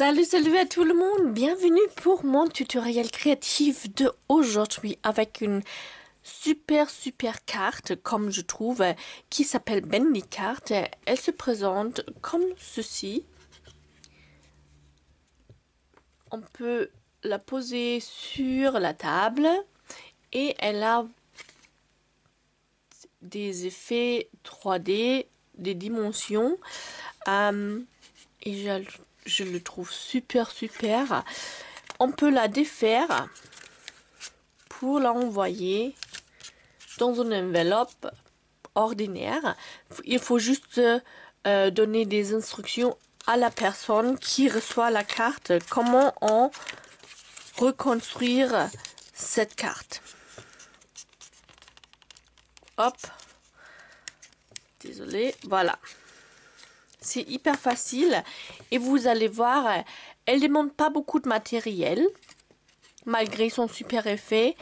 Salut à tout le monde, bienvenue pour mon tutoriel créatif de aujourd'hui avec une super carte comme je trouve qui s'appelle Bendy Carte. Elle se présente comme ceci. On peut la poser sur la table et elle a des effets 3D, des dimensions et je le trouve super. On peut la défaire pour l'envoyer dans une enveloppe ordinaire. Il faut juste donner des instructions à la personne qui reçoit la carte, comment on reconstruire cette carte. Hop, désolé, voilà. C'est hyper facile et vous allez voir, elle ne demande pas beaucoup de matériel malgré son super effet.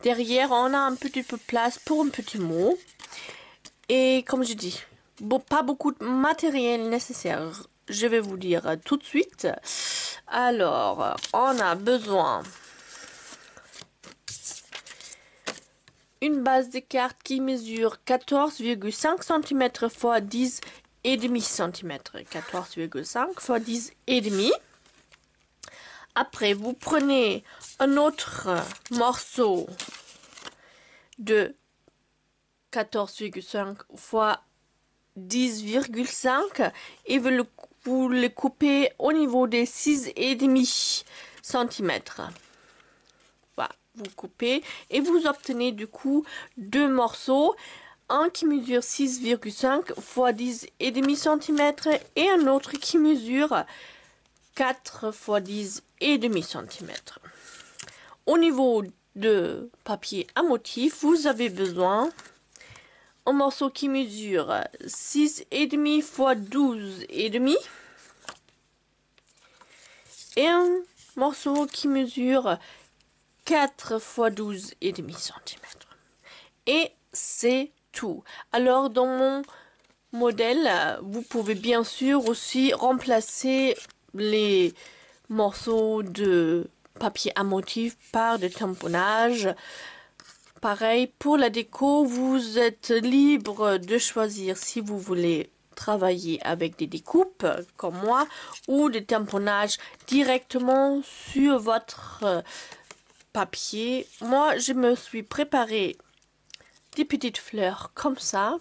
Derrière, on a un petit peu de place pour un petit mot. Et comme je dis, pas beaucoup de matériel nécessaire. Je vais vous dire tout de suite. Alors, on a besoin une base de carte qui mesure 14,5 cm x 10,5 cm. 14,5 x 10,5. Après, vous prenez un autre morceau de 14,5 x 10,5 et vous le coupez au niveau des 6,5 cm. Voilà, vous coupez et vous obtenez du coup deux morceaux. Un qui mesure 6,5 x 10,5 cm et un autre qui mesure 4 x 10,5 cm. Au niveau de papier à motif, vous avez besoin un morceau qui mesure 6,5 x 12,5 et un morceau qui mesure 4 x 12,5 cm. Et c'est tout. Alors dans mon modèle, vous pouvez bien sûr aussi remplacer les morceaux de papier à motif par des tamponnages. Pareil, pour la déco, vous êtes libre de choisir si vous voulez travailler avec des découpes comme moi ou des tamponnages directement sur votre papier. Moi, je me suis préparé des petites fleurs comme ça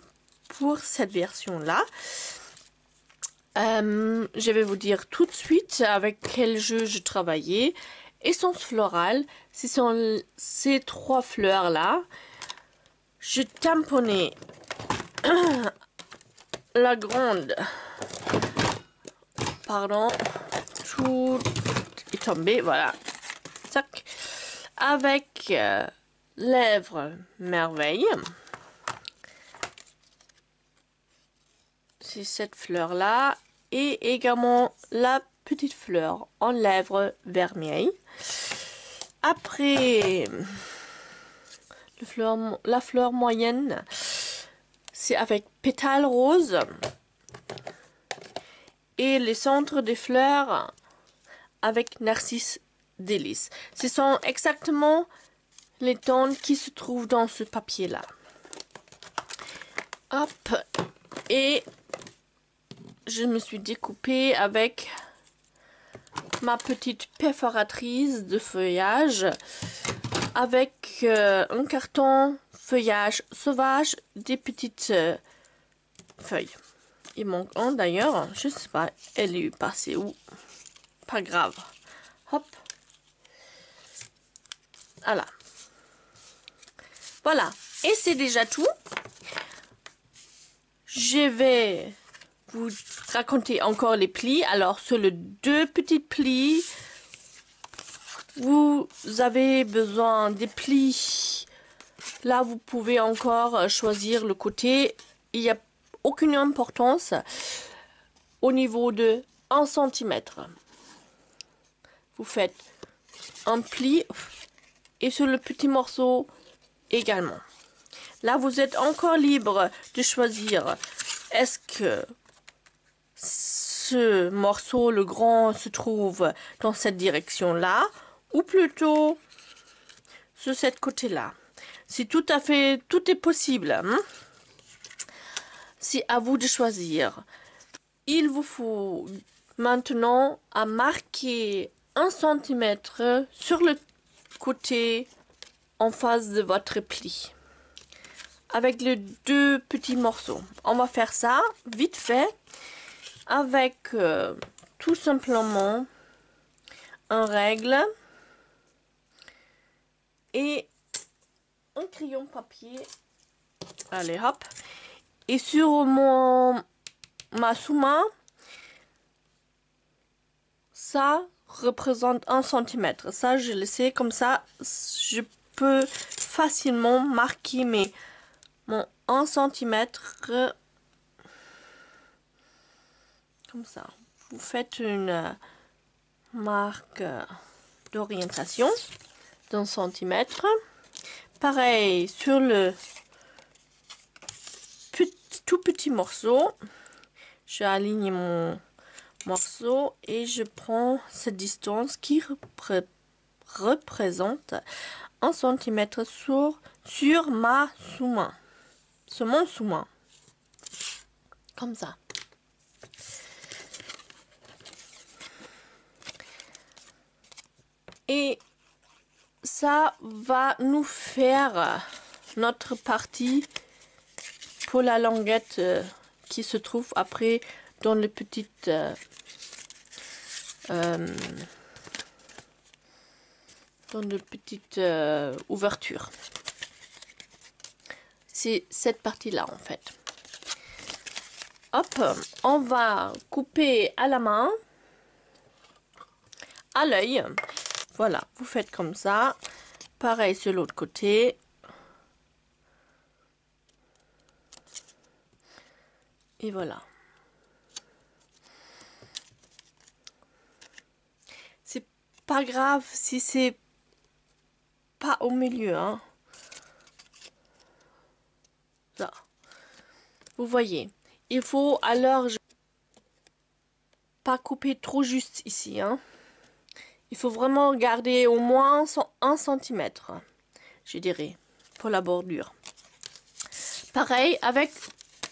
pour cette version-là. Je vais vous dire tout de suite avec quel jeu je travaillais. Essence florale, ce sont ces trois fleurs là. Je tamponnais la grande, pardon, tout est tombé, voilà, tac, avec lèvres merveille. C'est cette fleur là et également la petite fleur en lèvres vermeilles. Après, la fleur moyenne, c'est avec pétales roses. Et les centres des fleurs avec narcisse délice. Ce sont exactement les tons qui se trouvent dans ce papier-là. Hop. Et je me suis découpée avec ma petite perforatrice de feuillage avec un carton feuillage sauvage, des petites feuilles. Il manque un d'ailleurs, je sais pas, elle est passée où, pas grave. Hop, voilà, et c'est déjà tout. Je vais vous raconter encore les plis. Alors sur les deux petits plis, vous avez besoin des plis. Là vous pouvez encore choisir le côté. Il n'y a aucune importance au niveau de 1 cm. Vous faites un pli et sur le petit morceau également. Là vous êtes encore libre de choisir est-ce que ce morceau, le grand, se trouve dans cette direction-là, ou plutôt sur cette côté-là. C'est tout à fait, tout est possible. Hein? C'est à vous de choisir. Il vous faut maintenant à marquer 1 cm sur le côté en face de votre pli. Avec les 2 petits morceaux. On va faire ça vite fait avec tout simplement un règle et un crayon papier. Allez hop. Et sur ma sous-main, ça représente 1 cm. Ça, je le sais, comme ça, je peux facilement marquer mon 1 cm. Comme ça. Vous faites une marque d'orientation d'1 centimètre. Pareil sur le tout petit morceau. Je aligne mon morceau et je prends cette distance qui représente 1 cm sur ma sous-main. Sur mon sous-main. Comme ça. Et ça va nous faire notre partie pour la languette qui se trouve après dans les petites ouvertures. C'est cette partie-là en fait. Hop, on va couper à la main, à l'œil. Voilà, vous faites comme ça. Pareil sur l'autre côté. Et voilà. C'est pas grave si c'est pas au milieu, hein. Là. Vous voyez. Il faut alors pas couper trop juste ici, hein. Il faut vraiment garder au moins 1 cm, je dirais, pour la bordure. Pareil, avec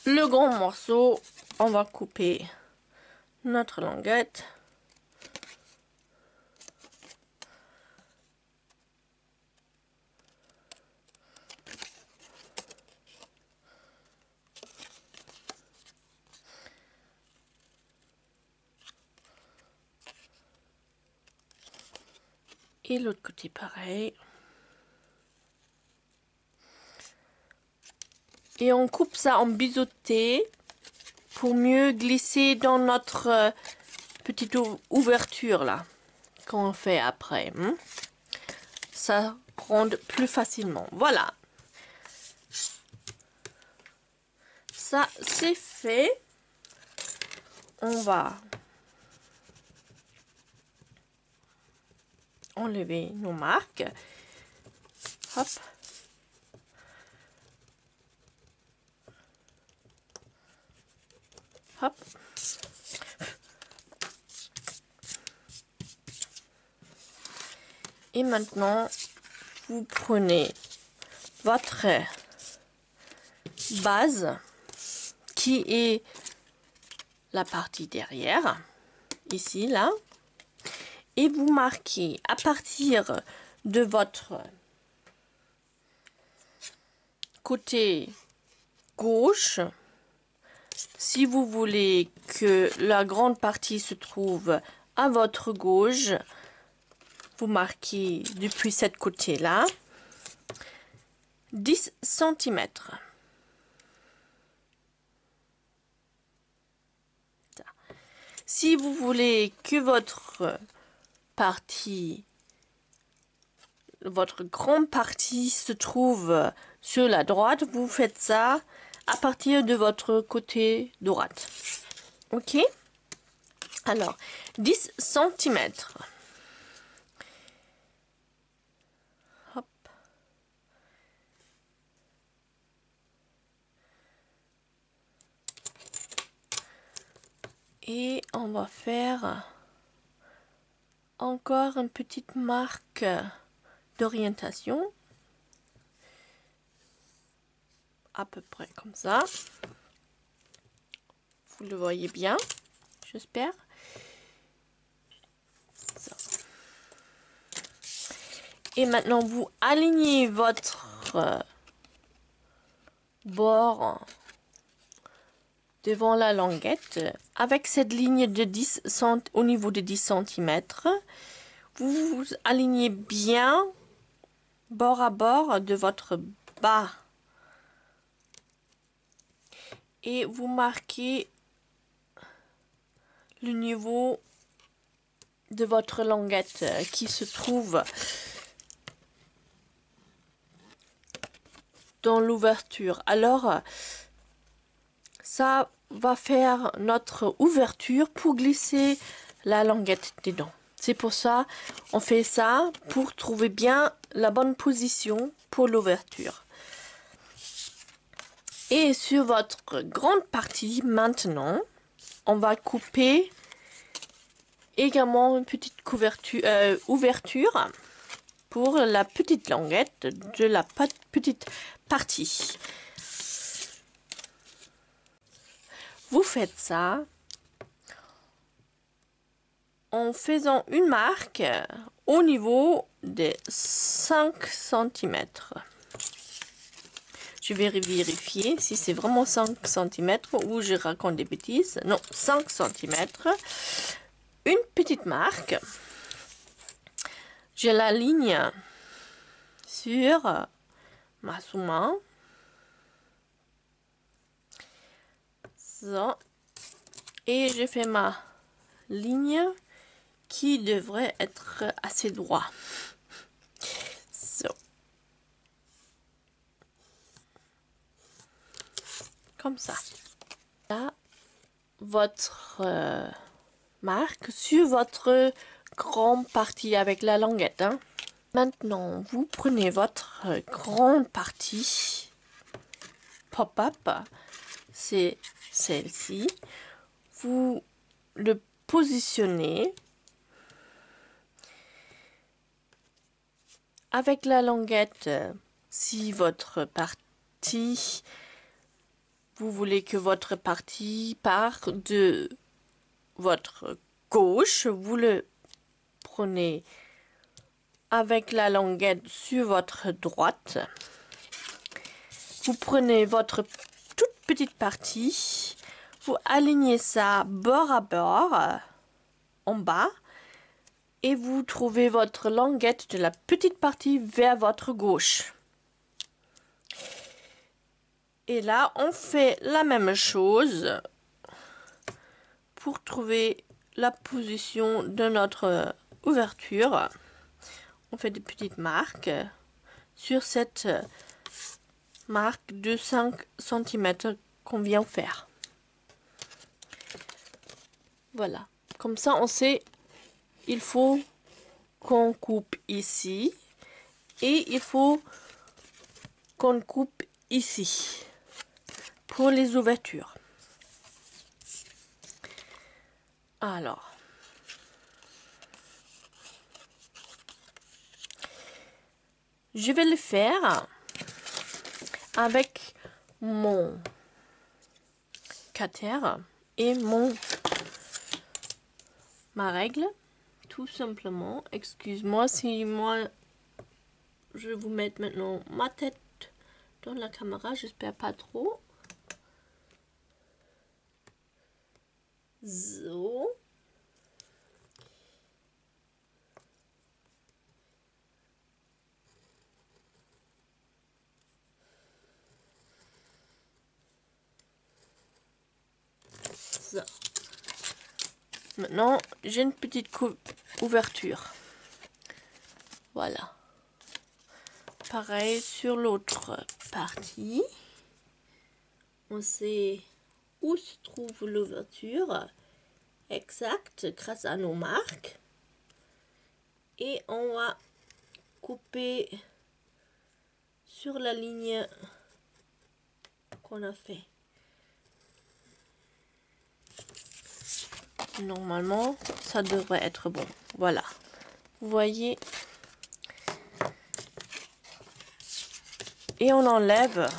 le grand morceau, on va couper notre languette. Et l'autre côté pareil. Et on coupe ça en biseauté pour mieux glisser dans notre petite ouverture là qu'on fait après. Ça rend plus facilement. Voilà. Ça c'est fait. On va enlever nos marques. Hop. Hop. Et maintenant, vous prenez votre base qui est la partie derrière, ici, là, et vous marquez à partir de votre côté gauche, si vous voulez que la grande partie se trouve à votre gauche, vous marquez depuis cette côté-là 10 cm. Si vous voulez que votre grande partie se trouve sur la droite, vous faites ça à partir de votre côté droite. Ok? Alors, 10 cm. Hop. Et on va faire encore une petite marque d'orientation. À peu près comme ça. Vous le voyez bien, j'espère. Et maintenant, vous alignez votre bord devant la languette avec cette ligne de 10 au niveau de 10 cm. Vous vous alignez bien bord à bord de votre bas et vous marquez le niveau de votre languette qui se trouve dans l'ouverture. Alors, ça va faire notre ouverture pour glisser la languette dedans. C'est pour ça on fait ça pour trouver bien la bonne position pour l'ouverture. Et sur votre grande partie maintenant, on va couper également une petite ouverture pour la petite languette de la petite partie. Vous faites ça en faisant une marque au niveau des 5 cm. Je vais vérifier si c'est vraiment 5 cm ou je raconte des bêtises. Non, 5 cm. Une petite marque. Je la ligne sur ma sous-main. Ça. Et je fais ma ligne qui devrait être assez droit. So. Comme ça. Là, votre marque sur votre grande partie avec la languette. Hein. Maintenant, vous prenez votre grande partie pop-up, c'est celle-ci. Vous le positionnez avec la languette. Si votre partie, vous voulez que votre partie part de votre gauche, vous le prenez avec la languette sur votre droite. Vous prenez votre toute petite partie, vous alignez ça bord à bord, en bas, et vous trouvez votre languette de la petite partie vers votre gauche. Et là, on fait la même chose pour trouver la position de notre ouverture. On fait des petites marques sur cette marque de 5 cm qu'on vient faire. Voilà. Comme ça, on sait, il faut qu'on coupe ici et il faut qu'on coupe ici pour les ouvertures. Alors, je vais le faire avec mon cutter et ma règle, tout simplement. Excuse-moi si moi je vais vous mettre maintenant ma tête dans la caméra, j'espère pas trop. So. So. Maintenant, j'ai une petite ouverture. Voilà. Pareil sur l'autre partie. On sait où se trouve l'ouverture exacte grâce à nos marques. Et on va couper sur la ligne qu'on a fait. Normalement, ça devrait être bon. Voilà. Vous voyez. Et on enlève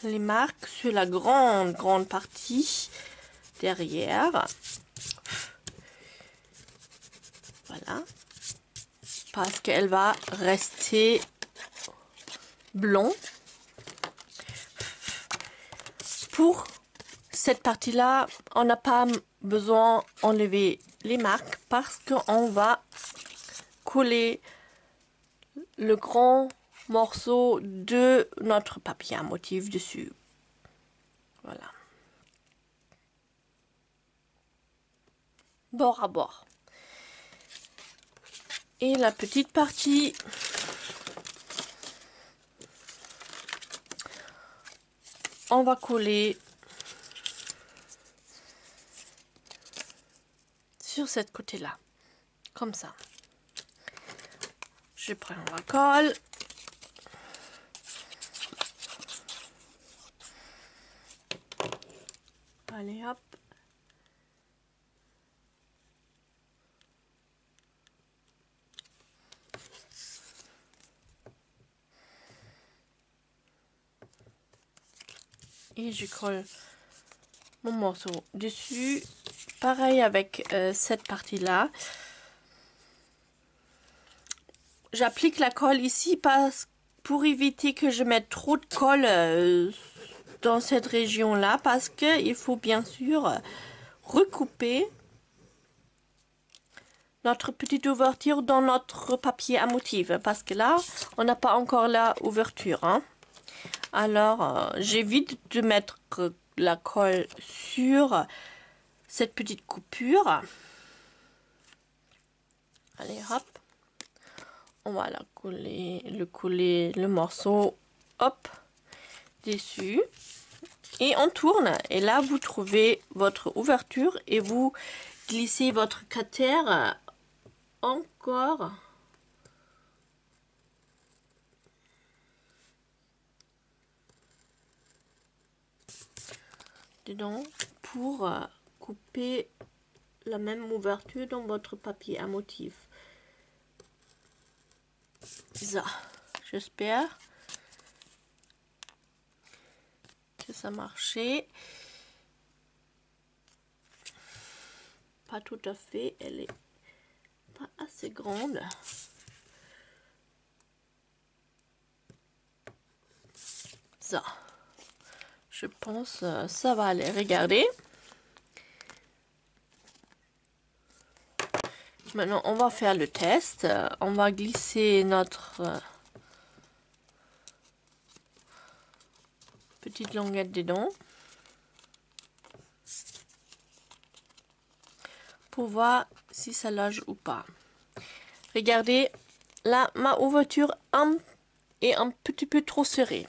les marques sur la grande partie derrière. Voilà. Parce qu'elle va rester blond. Pour cette partie-là, on n'a pas besoin d'enlever les marques parce qu'on va coller le grand morceau de notre papier à motif dessus. Voilà. Bord à bord. Et la petite partie on va coller sur cette côté-là, comme ça. Je prends la colle. Allez hop. Et je colle mon morceau dessus. Pareil avec cette partie-là. J'applique la colle ici pour éviter que je mette trop de colle dans cette région-là. Parce qu'il faut bien sûr recouper notre petite ouverture dans notre papier à motif. Parce que là, on n'a pas encore la ouverture. Hein. Alors, j'évite de mettre la colle sur cette petite coupure. Allez, hop. On va la coller, le morceau, hop, dessus. Et on tourne. Et là, vous trouvez votre ouverture et vous glissez votre cutter encore dedans pour couper la même ouverture dans votre papier à motif. Ça, j'espère que ça marchait. Pas tout à fait, elle est pas assez grande. Ça, je pense ça va aller. Regardez. Maintenant, on va faire le test. On va glisser notre petite languette dedans pour voir si ça loge ou pas. Regardez, là, ma ouverture est un petit peu trop serrée.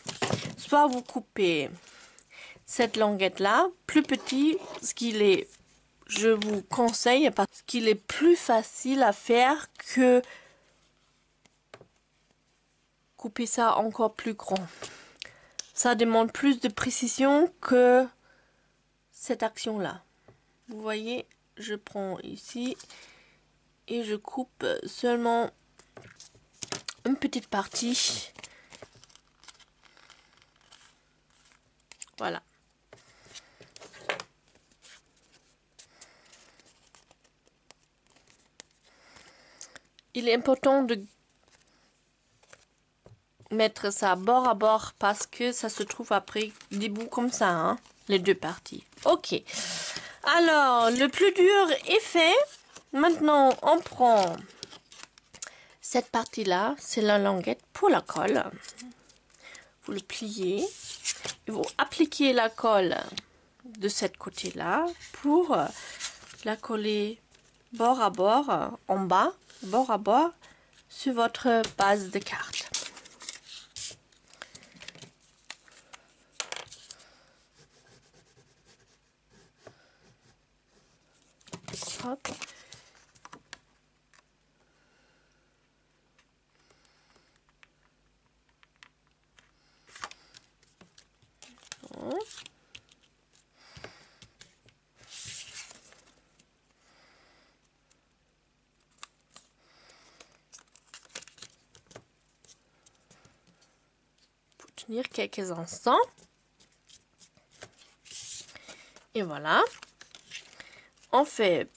Soit vous coupez cette languette là plus petit, ce qu'il est, je vous conseille parce qu'il est plus facile à faire que couper ça encore plus grand. Ça demande plus de précision que cette action là. Vous voyez, je prends ici et je coupe seulement une petite partie. Voilà. Il est important de mettre ça bord à bord parce que ça se trouve après des bouts comme ça, hein, les deux parties. Ok. Alors, le plus dur est fait. Maintenant, on prend cette partie-là, c'est la languette pour la colle. Vous le pliez. Et vous appliquez la colle de cette côté-là pour la coller bord à bord, en bas, bord à bord, sur votre base de carte. Hop. retenir quelques instants. Et voilà. On fait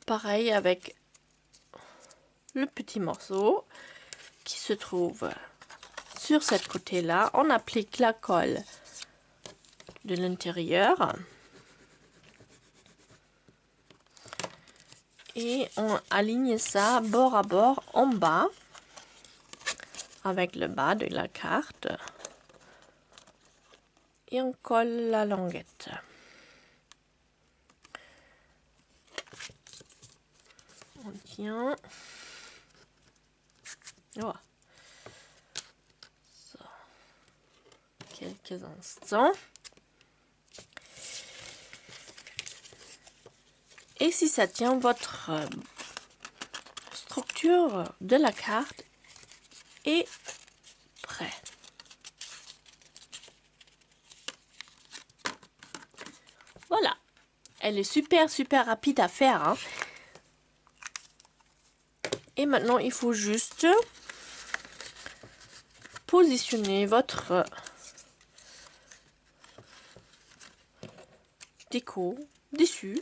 pareil avec le petit morceau qui se trouve sur cette côté-là. On applique la colle de l'intérieur. Et on aligne ça bord à bord en bas avec le bas de la carte. Et on colle la languette. On tient. Voilà. Ça. Quelques instants. Et si ça tient, votre structure de la carte est prête. Voilà. Elle est super rapide à faire. Hein. Et maintenant, il faut juste positionner votre déco dessus.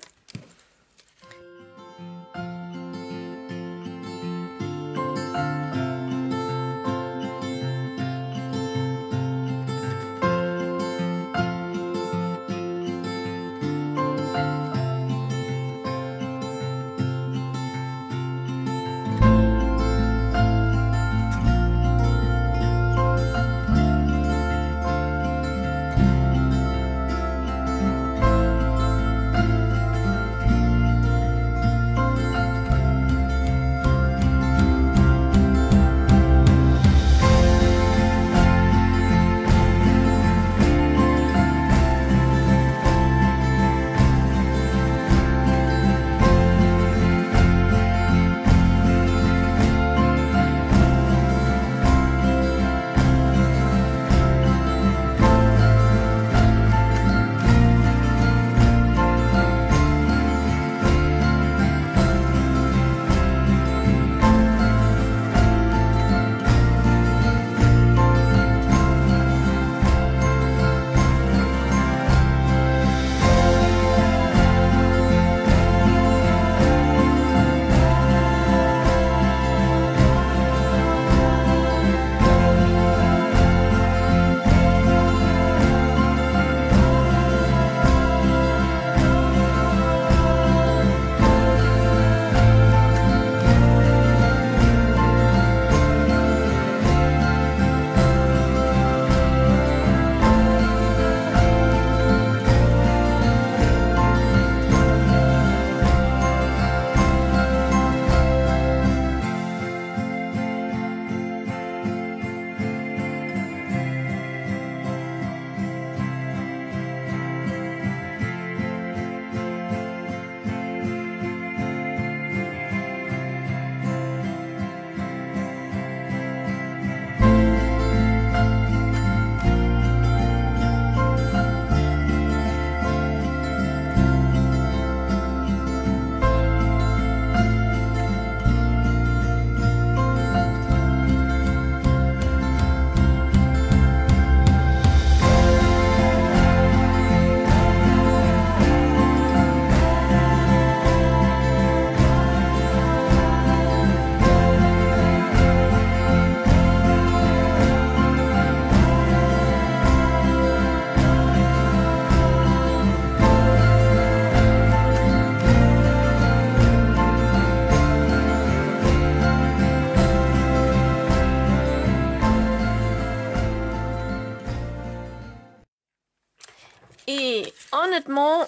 Et honnêtement,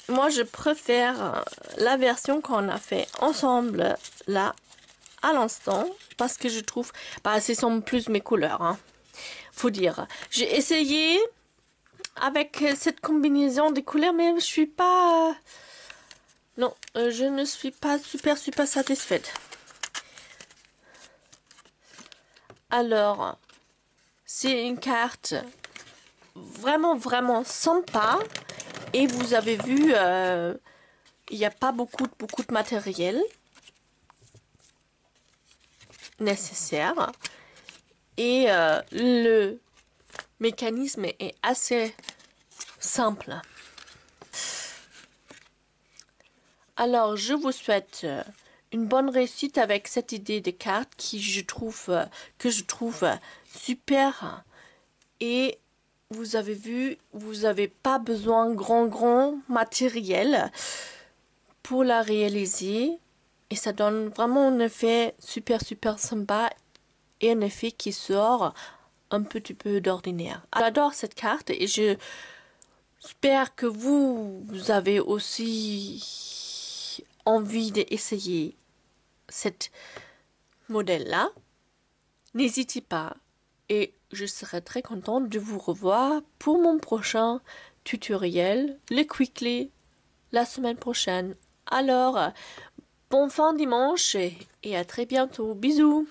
moi je préfère la version qu'on a fait ensemble là à l'instant parce que je trouve ce sont plus mes couleurs, hein, faut dire. J'ai essayé avec cette combinaison de couleurs, mais je suis pas non, je ne suis pas super satisfaite. Alors, c'est une carte vraiment sympa. Et vous avez vu, il n'y a pas beaucoup de matériel nécessaire. Et le mécanisme est assez simple. Alors, je vous souhaite une bonne réussite avec cette idée de carte que je trouve super. Et vous avez vu, vous n'avez pas besoin de grand matériel pour la réaliser. Et ça donne vraiment un effet super sympa et un effet qui sort un petit peu d'ordinaire. J'adore cette carte et j'espère que vous avez aussi envie d'essayer cette modèle-là. N'hésitez pas et je serai très contente de vous revoir pour mon prochain tutoriel, le Quickly, la semaine prochaine. Alors, bon fin dimanche et à très bientôt. Bisous!